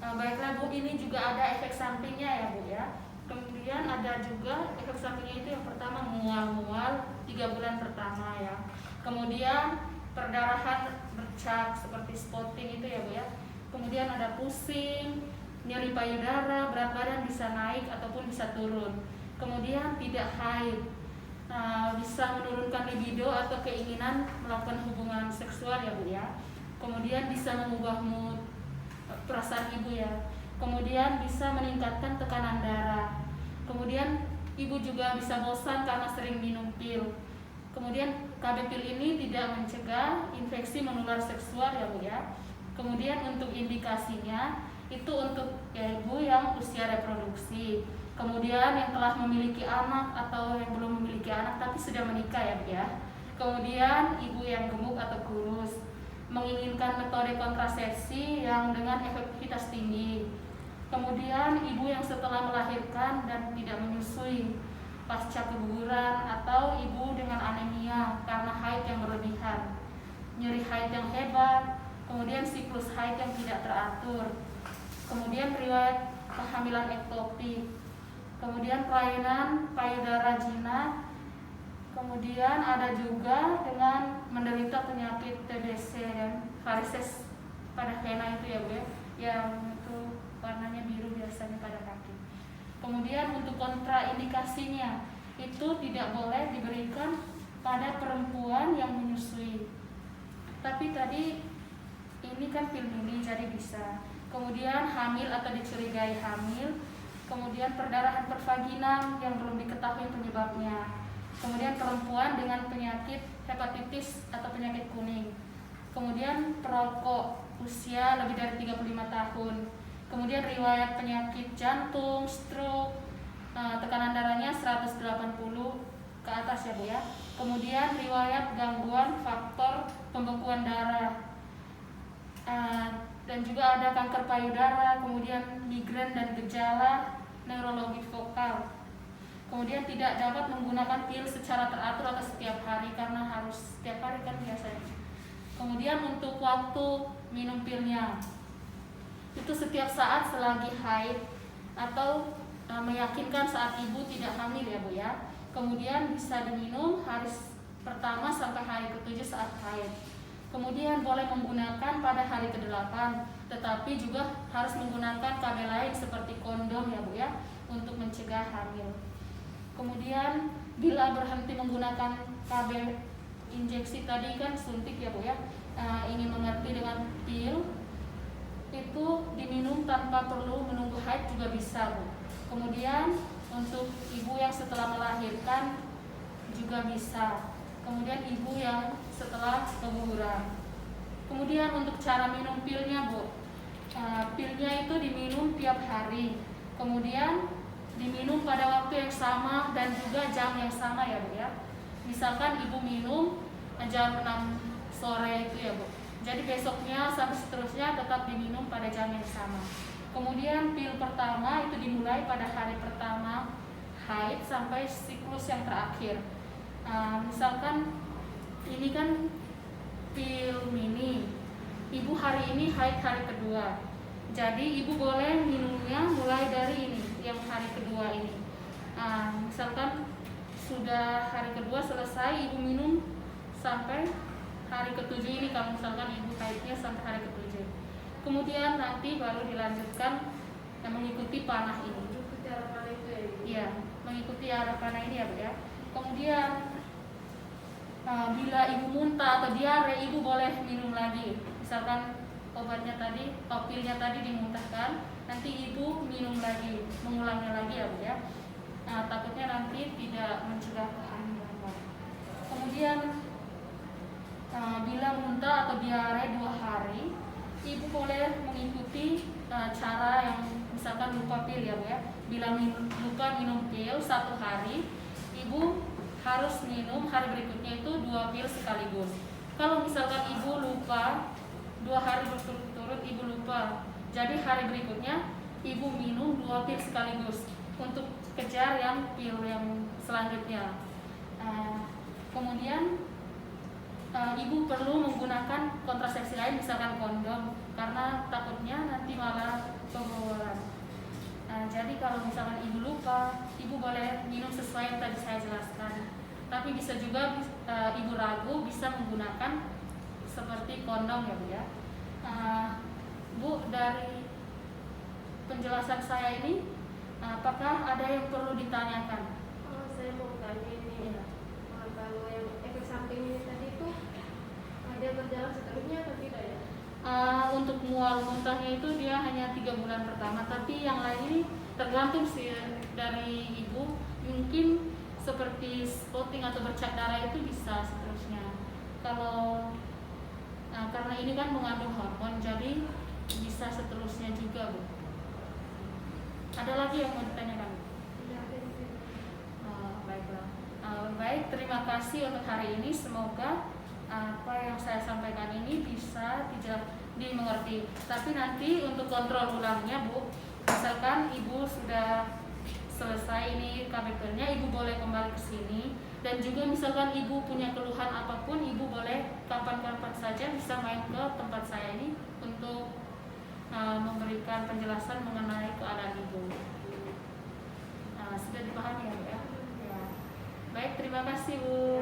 Baiklah Bu, ini juga ada efek sampingnya ya Bu ya. Kemudian ada juga efek sampingnya itu yang pertama mual-mual 3 bulan pertama ya. Kemudian perdarahan bercak seperti spotting itu ya Bu ya. Kemudian ada pusing, nyeri payudara, berat badan bisa naik ataupun bisa turun. Kemudian tidak haid. Bisa menurunkan libido atau keinginan melakukan hubungan seksual ya Bu ya. Kemudian bisa mengubah mood perasaan ibu ya. Kemudian bisa meningkatkan tekanan darah. Kemudian ibu juga bisa bosan karena sering minum pil. Kemudian KB pil ini tidak mencegah infeksi menular seksual ya Bu ya. Kemudian untuk indikasinya itu untuk ibu yang usia reproduksi. Kemudian yang telah memiliki anak atau yang belum memiliki anak tapi sudah menikah ya Bu ya. Kemudian ibu yang gemuk atau kurus, menginginkan metode kontrasepsi yang dengan efektivitas tinggi. Kemudian ibu yang setelah melahirkan dan tidak menyusui pasca keguguran, atau ibu dengan anemia karena haid yang berlebihan, nyeri haid yang hebat, kemudian siklus haid yang tidak teratur, kemudian riwayat kehamilan ektopik, kemudian kelainan payudara jinak. Kemudian ada juga dengan menderita penyakit TBC dan varises pada vena itu ya Bu ya, yang itu warnanya biru biasanya pada kaki. Kemudian untuk kontraindikasinya itu tidak boleh diberikan pada perempuan yang menyusui. Tapi tadi ini kan pil mini jadi bisa. Kemudian hamil atau dicurigai hamil. Kemudian perdarahan pervaginal yang belum diketahui penyebabnya. Kemudian perempuan dengan penyakit hepatitis atau penyakit kuning. Kemudian perokok usia lebih dari 35 tahun. Kemudian riwayat penyakit jantung, stroke, tekanan darahnya 180 ke atas ya Bu ya. Kemudian riwayat gangguan faktor pembekuan darah. Dan juga ada kanker payudara, kemudian migrain dan gejala neurologis vokal. Kemudian tidak dapat menggunakan pil secara teratur atau setiap hari karena harus setiap hari kan biasanya. Kemudian untuk waktu minum pilnya itu setiap saat selagi haid atau meyakinkan saat ibu tidak hamil ya Bu ya. Kemudian bisa diminum hari pertama sampai hari ke-7 saat haid. Kemudian boleh menggunakan pada hari ke-8, tetapi juga harus menggunakan KB lain seperti kondom ya Bu ya untuk mencegah hamil. Kemudian bila berhenti menggunakan KB injeksi tadi kan suntik ya Bu ya, ingin mengerti dengan pil itu diminum tanpa perlu menunggu haid juga bisa Bu. Kemudian untuk ibu yang setelah melahirkan juga bisa. Kemudian ibu yang setelah keguguran. Kemudian untuk cara minum pilnya Bu, pilnya itu diminum tiap hari. Kemudian diminum pada waktu yang sama dan juga jam yang sama ya Bu ya. Misalkan ibu minum jam 6 sore itu ya Bu. Jadi besoknya sampai seterusnya tetap diminum pada jam yang sama. Kemudian pil pertama itu dimulai pada hari pertama haid sampai siklus yang terakhir. Misalkan ini kan pil mini, ibu hari ini haid hari kedua, jadi ibu boleh minumnya mulai dari ini yang hari kedua ini. Misalkan sudah hari kedua selesai, ibu minum sampai hari ke-7 ini kalau misalkan ibu haidnya sampai hari ke-7. Kemudian nanti baru dilanjutkan mengikuti panah ini. Iya, mengikuti arah panah ini ya Bu ya. Kemudian bila ibu muntah atau diare, ibu boleh minum lagi. Misalkan obatnya tadi, pilnya tadi dimuntahkan, nanti ibu minum lagi, mengulangnya lagi ya Bu ya. Takutnya nanti tidak mencegah kehamilan. Kemudian bila muntah atau diare 2 hari, ibu boleh mengikuti cara yang misalkan lupa pil ya Bu ya. Bila lupa minum pil 1 hari, ibu harus minum hari berikutnya itu 2 pil sekaligus. Kalau misalkan ibu lupa 2 hari berturut-turut ibu lupa, jadi hari berikutnya ibu minum 2 pil sekaligus untuk kejar yang pil yang selanjutnya. Kemudian ibu perlu menggunakan kontrasepsi lain, misalkan kondom, karena takutnya nanti malah kalau misalkan ibu lupa, ibu boleh minum sesuai yang tadi saya jelaskan. Tapi bisa juga ibu ragu, bisa menggunakan seperti kondom ya Bu ya. Bu, dari penjelasan saya ini, apakah ada yang perlu ditanyakan? Saya mau tanya ini, Ya. kalau yang efek samping ini tadi itu ada berjalan seterusnya atau tidak ya? Untuk mual muntahnya itu dia hanya 3 bulan pertama, tapi yang lain ini tergantung sih dari ibu. Mungkin seperti spotting atau bercak darah itu bisa seterusnya. Kalau karena ini kan mengandung hormon, jadi bisa seterusnya juga Bu. Ada lagi yang mau ditanyakan? Tidak ada di sini. Baiklah. Baik, terima kasih untuk hari ini. Semoga apa yang saya sampaikan ini bisa dimengerti. Tapi nanti untuk kontrol ulangnya Bu, misalkan ibu sudah selesai ini KBP-nya, ibu boleh kembali ke sini. Dan juga misalkan ibu punya keluhan apapun, ibu boleh kapan-kapan saja bisa main ke tempat saya ini untuk memberikan penjelasan mengenai keadaan ibu. Sudah dipahami ya Bu ya? Ya. Baik, terima kasih Bu.